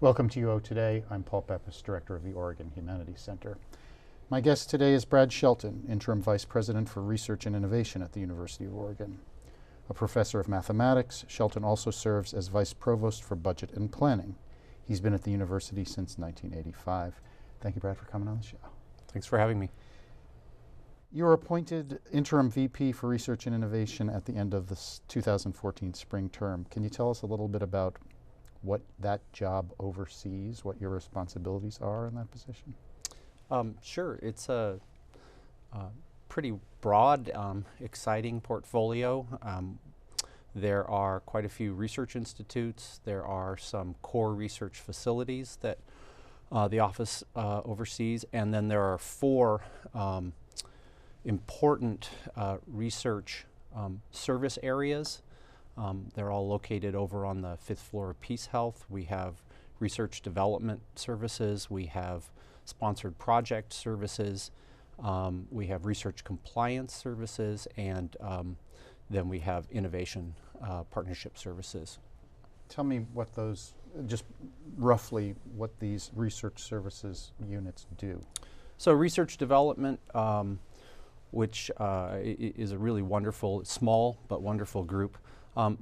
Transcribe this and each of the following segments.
Welcome to UO Today. I'm Paul Pepis, Director of the Oregon Humanities Center. My guest today is Brad Shelton, Interim Vice President for Research and Innovation at the University of Oregon. A professor of mathematics, Shelton also serves as Vice Provost for Budget and Planning. He's been at the university since 1985. Thank you, Brad, for coming on the show. Thanks for having me. You were appointed Interim VP for Research and Innovation at the end of the 2014 spring term. Can you tell us a little bit about what that job oversees, what your responsibilities are in that position? Sure. It's a pretty broad, exciting portfolio. There are quite a few research institutes. There are some core research facilities that the office oversees, and then there are four important research service areas. They're all located over on the 5th floor of Peace Health. We have research development services. We have sponsored project services. We have research compliance services, and then we have innovation partnership services. Tell me what those, just roughly what these research services units do. So research development, which is a really wonderful, small but wonderful group.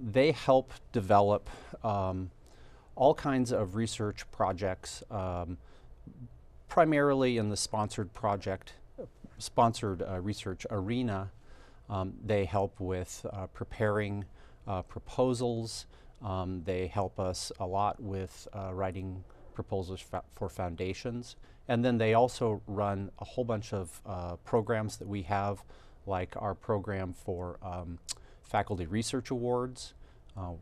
They help develop all kinds of research projects, primarily in the sponsored research arena. They help with preparing proposals. They help us a lot with writing proposals for foundations. And then they also run a whole bunch of programs that we have, like our program for Faculty Research Awards,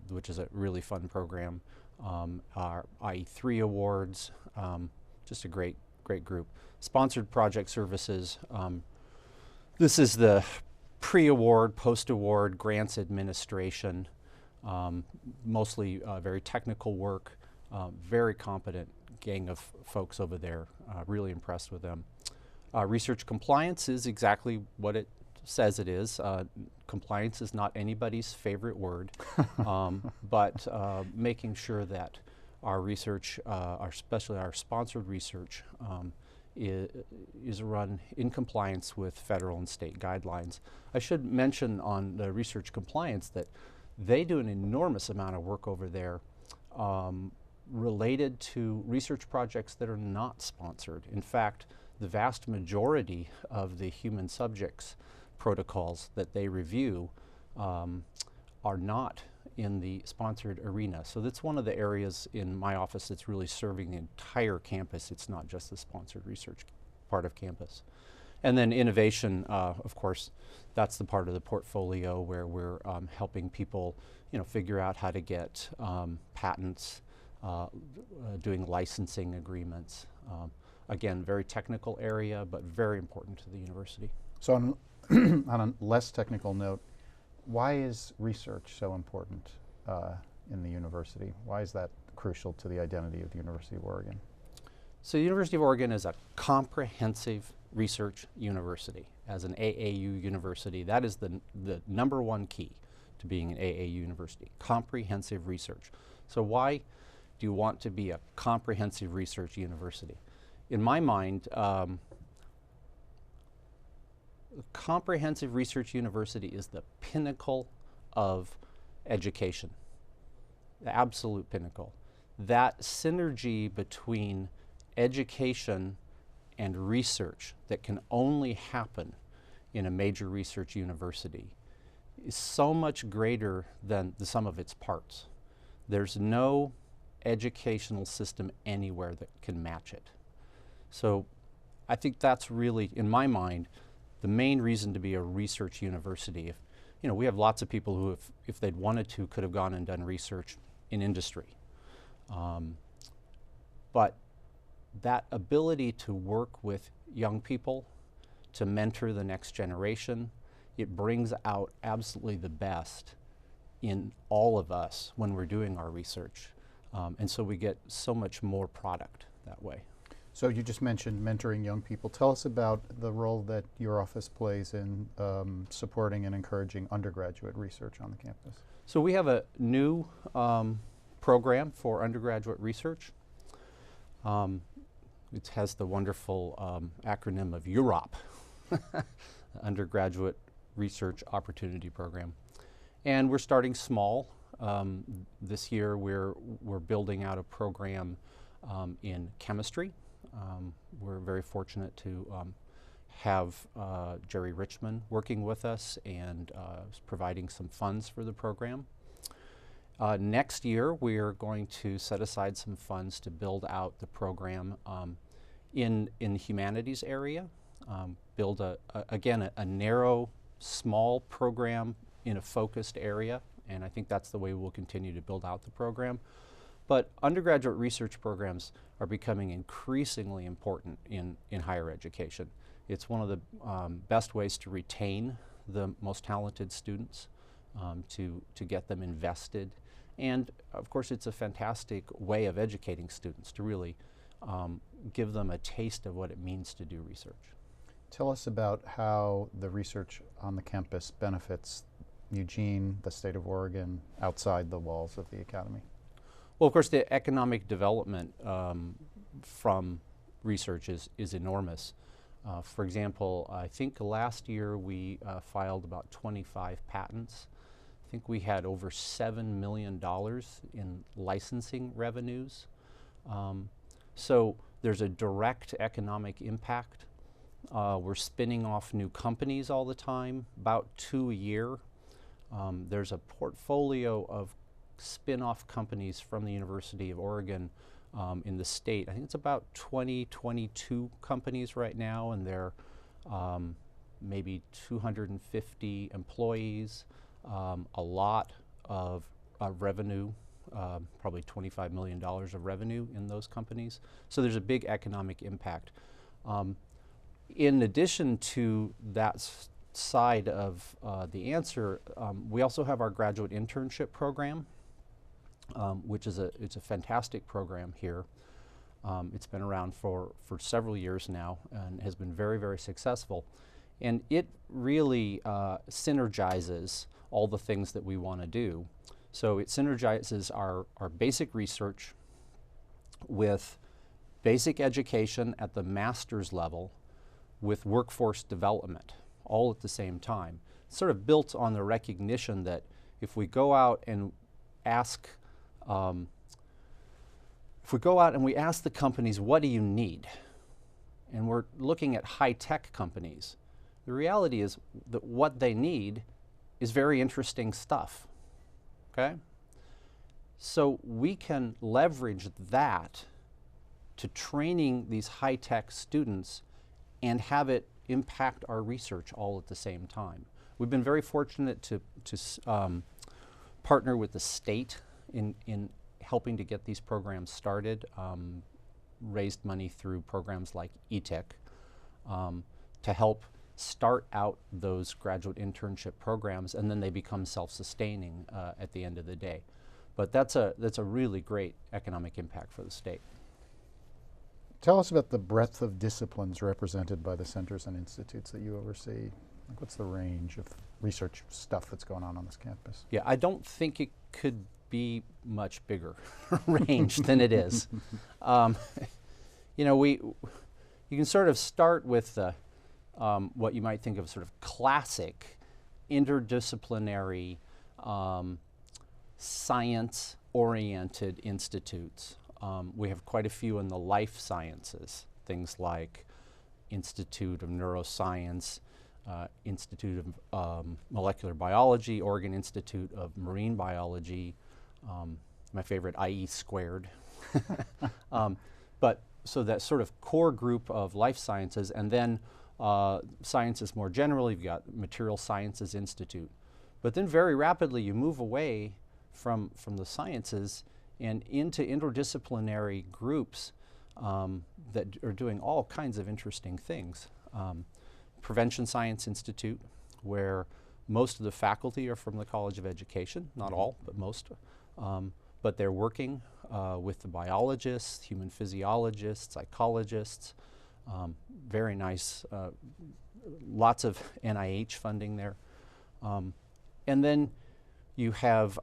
which is a really fun program, our IE3 Awards, just a great group. Sponsored project services, this is the pre-award, post-award grants administration, mostly very technical work, very competent gang of folks over there, really impressed with them. Research compliance is exactly what it says it is. Compliance is not anybody's favorite word, but making sure that our research, especially our sponsored research, is run in compliance with federal and state guidelines. I should mention on the research compliance that they do an enormous amount of work over there related to research projects that are not sponsored. In fact, the vast majority of the human subjects protocols that they review are not in the sponsored arena. So that's one of the areas in my office that's really serving the entire campus. It's not just the sponsored research part of campus. And then innovation, of course, that's the part of the portfolio where we're helping people, figure out how to get patents, doing licensing agreements. Again, very technical area, but very important to the university. So on a less technical note, why is research so important in the university? Why is that crucial to the identity of the University of Oregon? So the University of Oregon is a comprehensive research university. As an AAU university, that is the number one key to being an AAU university, comprehensive research. So why do you want to be a comprehensive research university? In my mind, a comprehensive research university is the pinnacle of education, the absolute pinnacle. That synergy between education and research that can only happen in a major research university is so much greater than the sum of its parts. There's no educational system anywhere that can match it. So I think that's really, in my mind, the main reason to be a research university. We have lots of people who, if they'd wanted to, could have gone and done research in industry. But that ability to work with young people, to mentor the next generation, it brings out absolutely the best in all of us when we're doing our research. And so we get so much more product that way. So you just mentioned mentoring young people. Tell us about the role that your office plays in supporting and encouraging undergraduate research on the campus. So we have a new program for undergraduate research. It has the wonderful acronym of UROP, Undergraduate Research Opportunity Program. And we're starting small. This year we're building out a program in chemistry. We're very fortunate to have Jerry Richmond working with us and providing some funds for the program. Next year, we're going to set aside some funds to build out the program in the humanities area, build again a narrow, small program in a focused area, and I think that's the way we'll continue to build out the program. But undergraduate research programs are becoming increasingly important in higher education. It's one of the best ways to retain the most talented students, to get them invested. And of course, it's a fantastic way of educating students to really give them a taste of what it means to do research. Tell us about how the research on the campus benefits Eugene, the state of Oregon, outside the walls of the academy. Well, of course, the economic development from research is enormous. For example, I think last year we filed about 25 patents. I think we had over $7 million in licensing revenues. So there's a direct economic impact. We're spinning off new companies all the time, about 2 a year. There's a portfolio of spin-off companies from the University of Oregon in the state. I think it's about 22 companies right now, and they're maybe 250 employees, a lot of revenue, probably $25 million of revenue in those companies. So there's a big economic impact. In addition to that side of the answer, we also have our graduate internship program, which is it's a fantastic program here. It's been around for several years now and has been very, very successful. And it really synergizes all the things that we want to do. So it synergizes our basic research with basic education at the master's level with workforce development, all at the same time. It's sort of built on the recognition that if we go out and ask we ask the companies, what do you need? And we're looking at high-tech companies. The reality is that what they need is very interesting stuff, okay? So we can leverage that to training these high-tech students and have it impact our research all at the same time. We've been very fortunate to partner with the state in helping to get these programs started, raised money through programs like ETIC to help start out those graduate internship programs, and then they become self-sustaining at the end of the day. But that's a really great economic impact for the state. Tell us about the breadth of disciplines represented by the centers and institutes that you oversee. Like, what's the range of research stuff that's going on this campus? Yeah, I don't think it could be much bigger range than it is. You know, you can sort of start with what you might think of sort of classic interdisciplinary science-oriented institutes. We have quite a few in the life sciences, things like Institute of Neuroscience, Institute of Molecular Biology, Oregon Institute of Marine Biology, my favorite, IE squared. But so that sort of core group of life sciences, and then sciences more generally, you've got Material Sciences Institute. But then very rapidly you move away from the sciences and into interdisciplinary groups that are doing all kinds of interesting things. Prevention Science Institute, where most of the faculty are from the College of Education, not all, but most. But they're working with the biologists, human physiologists, psychologists. Very nice, lots of NIH funding there. And then you have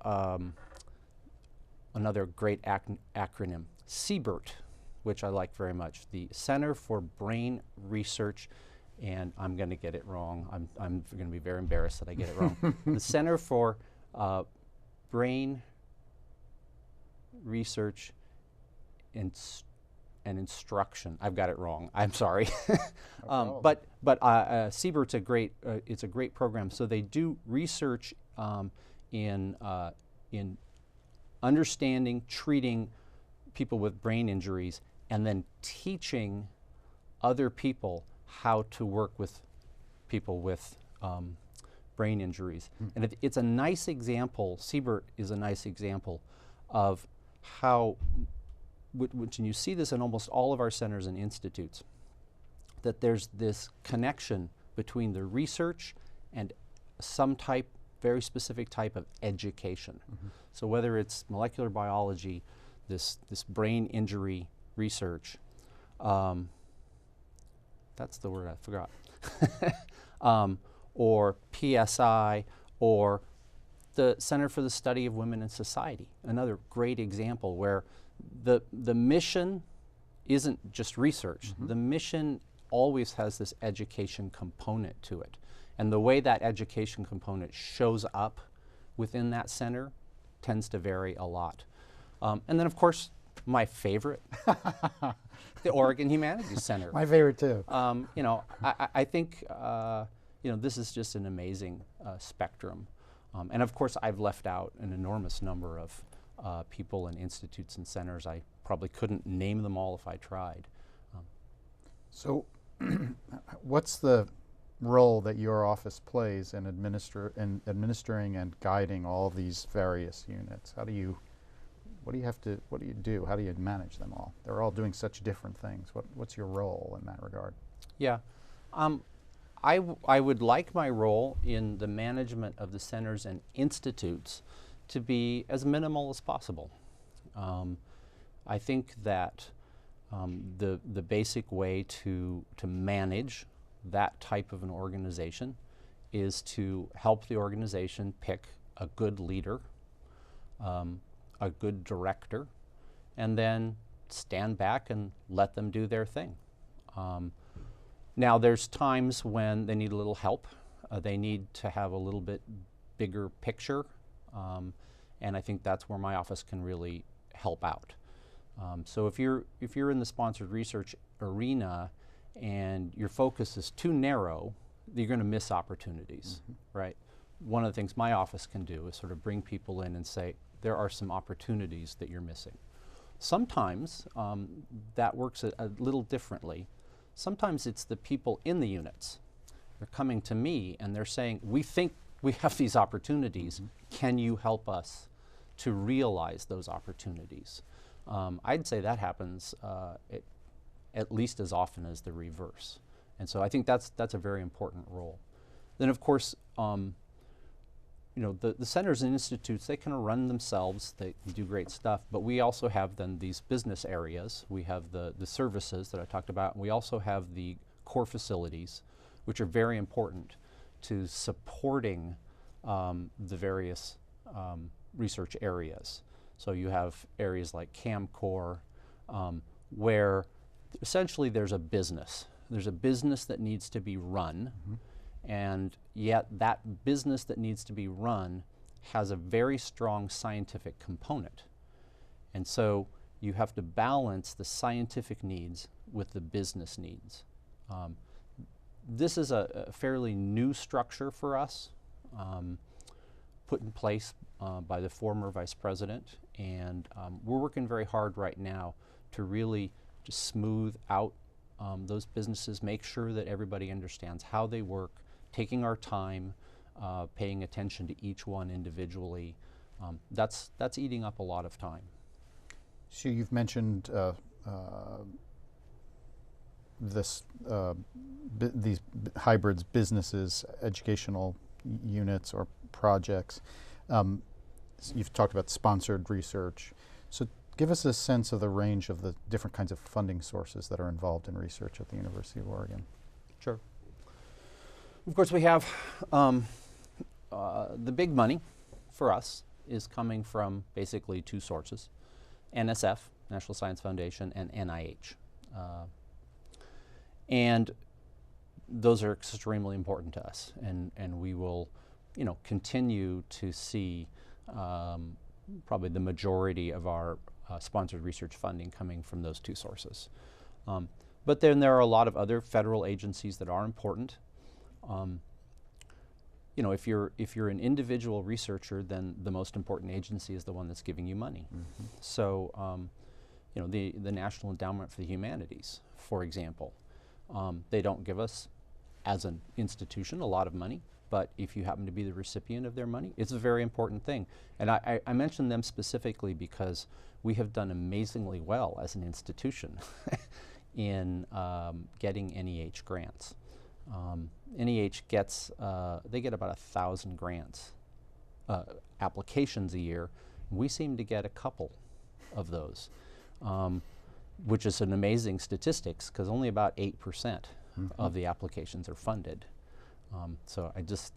another great acronym, CBERT, which I like very much, the Center for Brain Research, and I'm going to get it wrong. I'm going to be very embarrassed that I get it wrong. The Center for Brain Research and Instruction. I've got it wrong. I'm sorry. But CBERT's it's a great program. So they do research in understanding, treating people with brain injuries, and then teaching other people how to work with people with brain injuries. And it's a nice example, CBERT is a nice example of how, which and you see this in almost all of our centers and institutes, that there's this connection between the research and some type, very specific type of education. So whether it's molecular biology, this brain injury research, that's the word I forgot, or PSI, or the Center for the Study of Women in Society, another great example where the mission isn't just research. The mission always has this education component to it. And the way that education component shows up within that center tends to vary a lot. And then, of course, my favorite, the Oregon Humanities Center. My favorite too. You know, I think you know, this is just an amazing spectrum. And of course, I've left out an enormous number of people and institutes and centers. I probably couldn't name them all if I tried. So what's the role that your office plays in administering and guiding all these various units? What do you do? How do you manage them all? They're all doing such different things. What's your role in that regard? Yeah. I would like my role in the management of the centers and institutes to be as minimal as possible. I think that the basic way to manage that type of an organization is to help the organization pick a good leader, a good director, and then stand back and let them do their thing. Now there's times when they need a little help. They need to have a little bit bigger picture, and I think that's where my office can really help out. So if you're in the sponsored research arena and your focus is too narrow, you're going to miss opportunities, right? One of the things my office can do is sort of bring people in and say, there are some opportunities that you're missing. Sometimes that works a little differently. Sometimes it's the people in the units. They're coming to me and they're saying, we think we have these opportunities. Can you help us to realize those opportunities? I'd say that happens at least as often as the reverse. And so I think that's a very important role. Then of course, you know, the centers and institutes, they kind of run themselves, they do great stuff, but we also have then these business areas. We have the services that I talked about, and we also have the core facilities, which are very important to supporting the various research areas. So you have areas like CAMCOR, where essentially there's a business. There's a business that needs to be run, and yet that business that needs to be run has a very strong scientific component. And so you have to balance the scientific needs with the business needs. This is a fairly new structure for us, put in place by the former Vice President, and we're working very hard right now to really just smooth out those businesses, make sure that everybody understands how they work, taking our time, paying attention to each one individually. That's eating up a lot of time. So you've mentioned these hybrids, businesses, educational units or projects. You've talked about sponsored research. So give us a sense of the range of the different kinds of funding sources that are involved in research at the University of Oregon. Sure. Of course, we have the big money for us is coming from basically two sources. NSF, National Science Foundation, and NIH. And those are extremely important to us, and we will, continue to see probably the majority of our sponsored research funding coming from those two sources. But then there are a lot of other federal agencies that are important. If you're an individual researcher, then the most important agency is the one that's giving you money. Mm-hmm. So, the National Endowment for the Humanities, for example, they don't give us, as an institution, a lot of money, but if you happen to be the recipient of their money, it's a very important thing. And I mention them specifically because we have done amazingly well as an institution in getting NEH grants. NEH gets, they get about 1,000 grants, applications a year. We seem to get a couple of those, which is an amazing statistics because only about 8% of the applications are funded. So I just,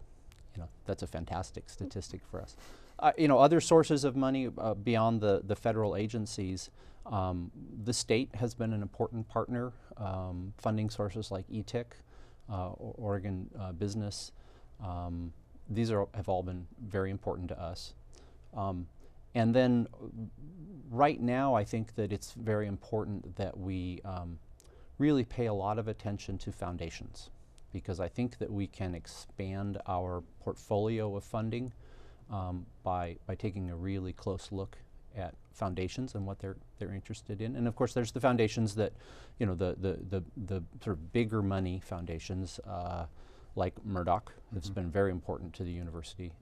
that's a fantastic statistic for us. Other sources of money beyond the federal agencies, the state has been an important partner, funding sources like ETIC, Oregon Business. These have all been very important to us. And then right now I think that it's very important that we really pay a lot of attention to foundations, because I think that we can expand our portfolio of funding by taking a really close look at foundations and what they're interested in. And of course there's the foundations that, the sort of bigger money foundations like Murdoch, that's been very important to the university,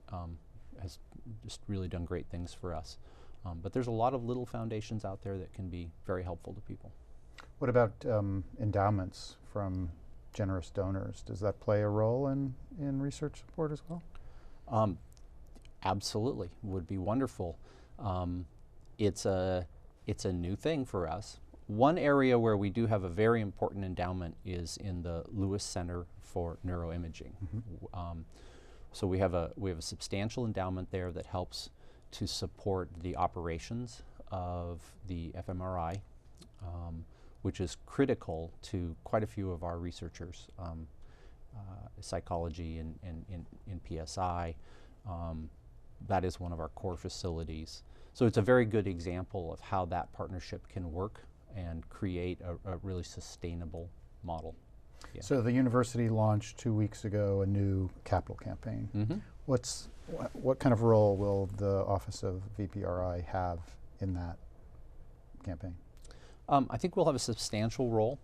has just really done great things for us. But there's a lot of little foundations out there that can be very helpful to people. What about endowments from generous donors? Does that play a role in research support as well? Absolutely, would be wonderful. It's a new thing for us. One area where we do have a very important endowment is in the Lewis Center for Neuroimaging. Mm-hmm. So we have a substantial endowment there that helps to support the operations of the fMRI, which is critical to quite a few of our researchers, psychology and in PSI. That is one of our core facilities. So it's a very good example of how that partnership can work and create a really sustainable model. Yeah. So the university launched 2 weeks ago a new capital campaign. Mm-hmm. What kind of role will the Office of VPRI have in that campaign? I think we'll have a substantial role.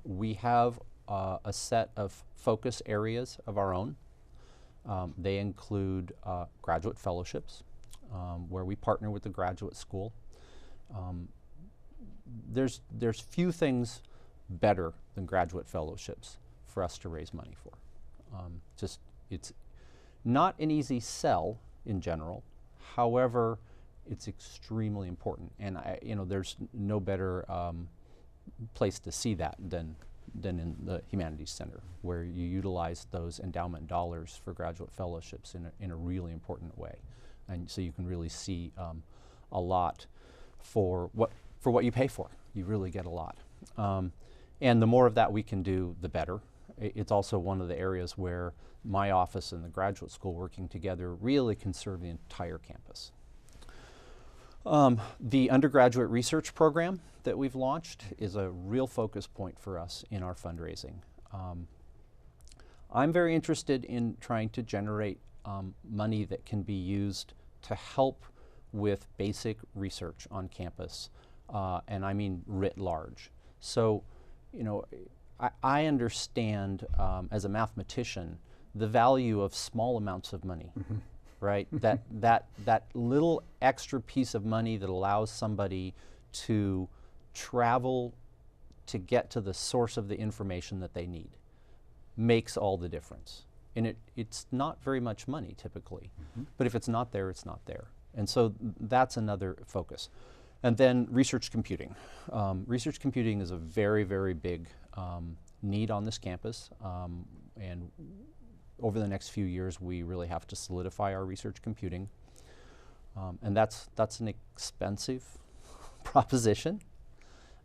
We have a set of focus areas of our own. They include graduate fellowships, where we partner with the graduate school. There's few things better than graduate fellowships for us to raise money for. It's not an easy sell in general. However, it's extremely important, and there's no better place to see that than in the Humanities Center, where you utilize those endowment dollars for graduate fellowships in a really important way, and so you can really see a lot for what you pay for. You really get a lot, and the more of that we can do, the better. It's also one of the areas where my office and the graduate school working together really can serve the entire campus. The undergraduate research program that we've launched is a real focus point for us in our fundraising. I'm very interested in trying to generate money that can be used to help with basic research on campus, and I mean writ large. So, I understand as a mathematician the value of small amounts of money. Mm-hmm. Right? that little extra piece of money that allows somebody to travel to get to the source of the information that they need makes all the difference. And it's not very much money typically, mm-hmm. but if it's not there, it's not there. And so that's another focus. And then research computing. Research computing is a very, very big need on this campus, and over the next few years, we really have to solidify our research computing, and that's an expensive proposition.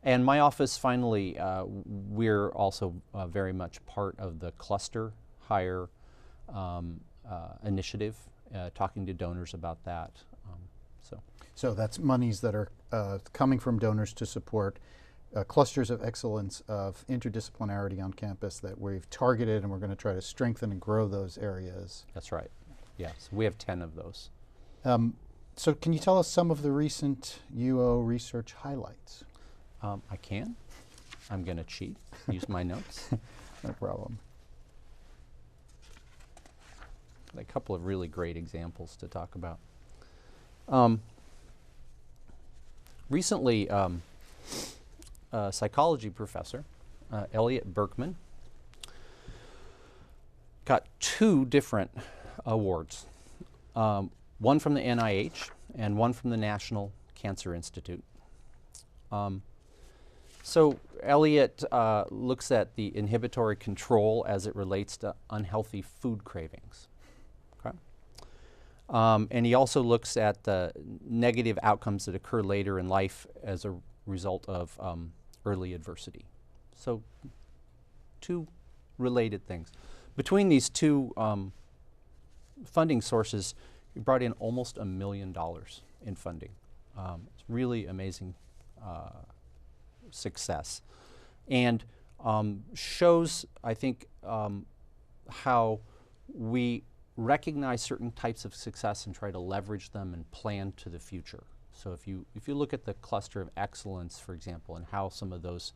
And my office, finally, we're also very much part of the cluster hire initiative, talking to donors about that. So that's monies that are coming from donors to support clusters of excellence of interdisciplinarity on campus that we've targeted, and we're going to try to strengthen and grow those areas. That's right. Yes, we have 10 of those. So can you tell us some of the recent UO research highlights? I can. I'm going to cheat, use my notes. No problem. A couple of really great examples to talk about. Recently, a psychology professor, Elliot Berkman, got 2 different awards, one from the NIH and one from the National Cancer Institute. So Elliot looks at the inhibitory control as it relates to unhealthy food cravings. Okay? And he also looks at the negative outcomes that occur later in life as a result of early adversity. So 2 related things. Between these 2 funding sources, we brought in almost $1 million in funding. It's really amazing success, and shows, I think, how we recognize certain types of success and try to leverage them and plan to the future. So if you look at the cluster of excellence, for example, and how some of those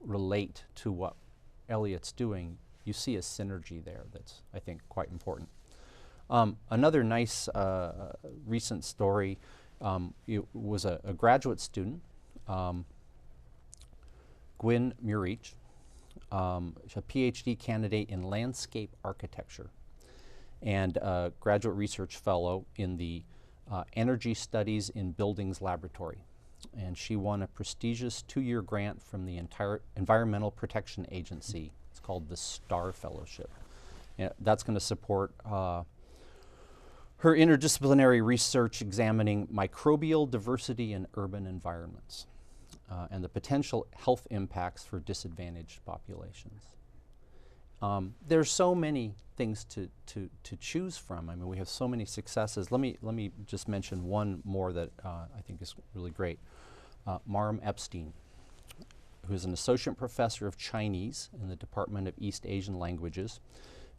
relate to what Elliot's doing, you see a synergy there that's, I think, quite important. Another nice recent story, it was a graduate student, Gwyn Murich, a PhD candidate in landscape architecture and a graduate research fellow in the Energy Studies in Buildings Laboratory. And she won a prestigious 2-year grant from the Environmental Protection Agency. It's called the STAR Fellowship. And that's going to support her interdisciplinary research examining microbial diversity in urban environments and the potential health impacts for disadvantaged populations. There's so many things to choose from. I mean, we have so many successes. Let me just mention one more that I think is really great. Maram Epstein, who's an associate professor of Chinese in the Department of East Asian Languages.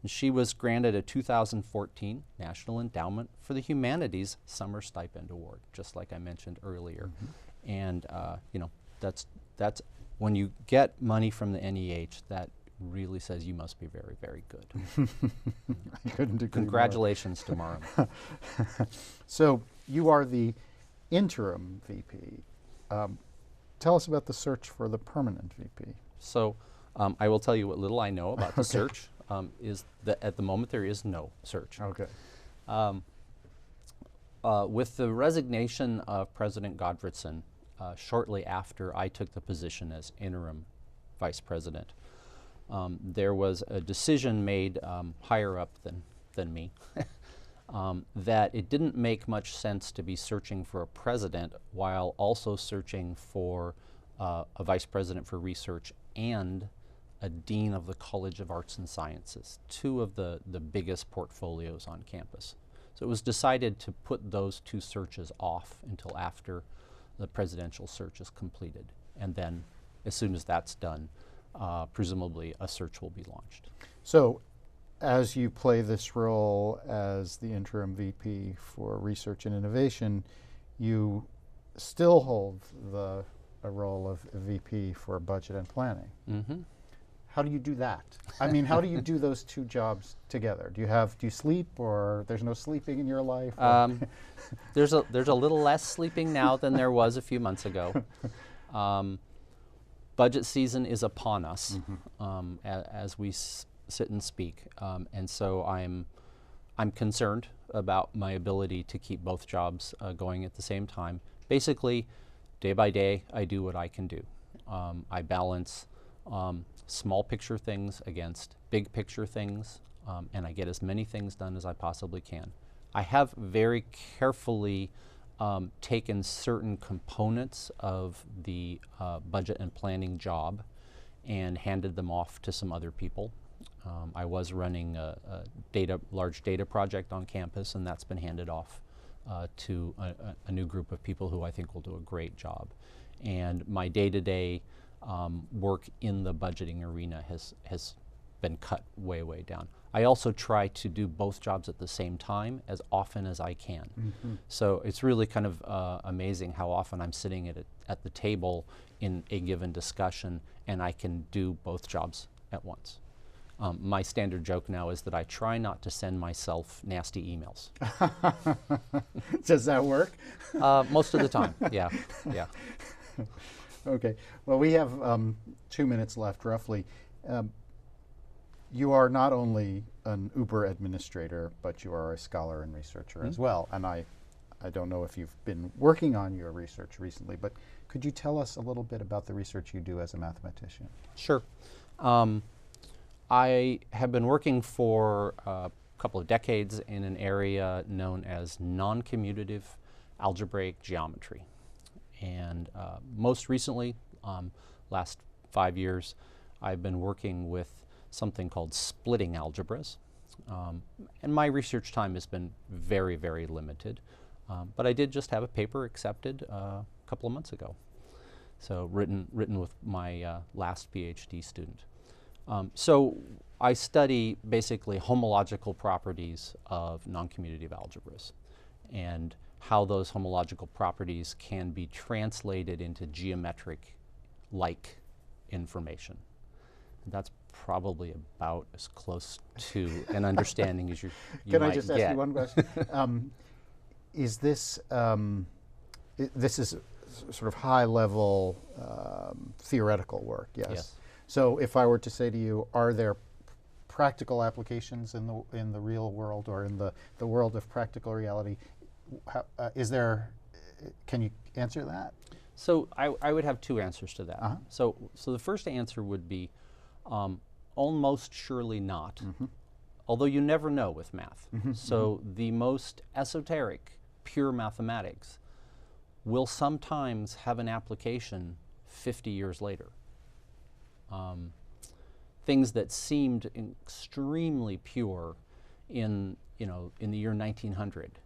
And she was granted a 2014 National Endowment for the Humanities Summer Stipend Award, just like I mentioned earlier. Mm-hmm. And you know, that's when you get money from the NEH, that really says you must be very, very good. I couldn't agree Congratulations to Maram. So you are the interim VP. Tell us about the search for the permanent VP. So I will tell you what little I know about the search. Is that at the moment there is no search. Okay. With the resignation of President Godfredson shortly after I took the position as interim vice president, there was a decision made higher up than me that it didn't make much sense to be searching for a president while also searching for a vice president for research and a dean of the College of Arts and Sciences, 2 of the biggest portfolios on campus. So it was decided to put those 2 searches off until after the presidential search is completed. And then as soon as that's done, presumably a search will be launched. So as you play this role as the interim VP for research and innovation, you still hold a role of VP for budget and planning. Mm-hmm. How do you do that? I mean, how do you do those 2 jobs together? Do you sleep, or there's no sleeping in your life? There's a little less sleeping now than there was a few months ago. Budget season is upon us, mm-hmm. As we sit and speak, and so I'm concerned about my ability to keep both jobs going at the same time. Basically, day by day, I do what I can do. I balance small picture things against big picture things, and I get as many things done as I possibly can. I have very carefully taken certain components of the budget and planning job and handed them off to some other people. I was running a large data project on campus, and that's been handed off to a new group of people who I think will do a great job. And my day-to-day work in the budgeting arena has been cut way, way down. I also try to do both jobs at the same time as often as I can. Mm-hmm. So it's really kind of amazing how often I'm sitting at the table in a given discussion and I can do both jobs at once. My standard joke now is that I try not to send myself nasty emails. Does that work? Most of the time, yeah. Okay. Well, we have 2 minutes left, roughly. You are not only an Uber administrator, but you are a scholar and researcher as well. And I don't know if you've been working on your research recently, but could you tell us a little bit about the research you do as a mathematician? Sure. I have been working for a couple of decades in an area known as non-commutative algebraic geometry. And most recently, last 5 years, I've been working with something called splitting algebras. And my research time has been very, very limited. But I did just have a paper accepted a couple of months ago. So written with my last PhD student. So I study basically homological properties of non-commutative algebras and how those homological properties can be translated into geometric-like information. That's probably about as close to an understanding as you might get. Can I just ask you one question? Is this, this is sort of high-level theoretical work, yes? So if I were to say to you, are there practical applications in the real world or in the world of practical reality? Is there, can you answer that? So I would have two answers to that. Uh-huh. So the first answer would be almost surely not, although you never know with math. So the most esoteric, pure mathematics will sometimes have an application 50 years later. Things that seemed extremely pure in the year 1900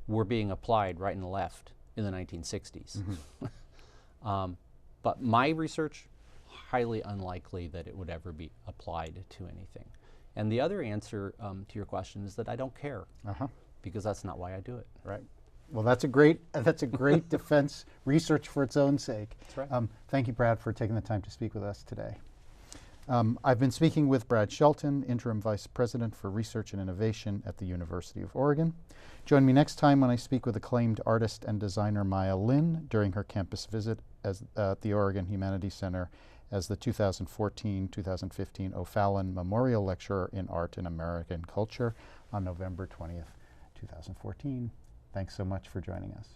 were being applied right and left in the 1960s. But my research, highly unlikely that it would ever be applied to anything. And the other answer to your question is that I don't care, because that's not why I do it. Right. Well, that's a great defense, research for its own sake. That's right. Thank you, Brad, for taking the time to speak with us today. I've been speaking with Brad Shelton, Interim Vice President for Research and Innovation at the University of Oregon. Join me next time when I speak with acclaimed artist and designer Maya Lin during her campus visit at the Oregon Humanities Center as the 2014-2015 O'Fallon Memorial Lecturer in Art and American Culture on November 20th, 2014. Thanks so much for joining us.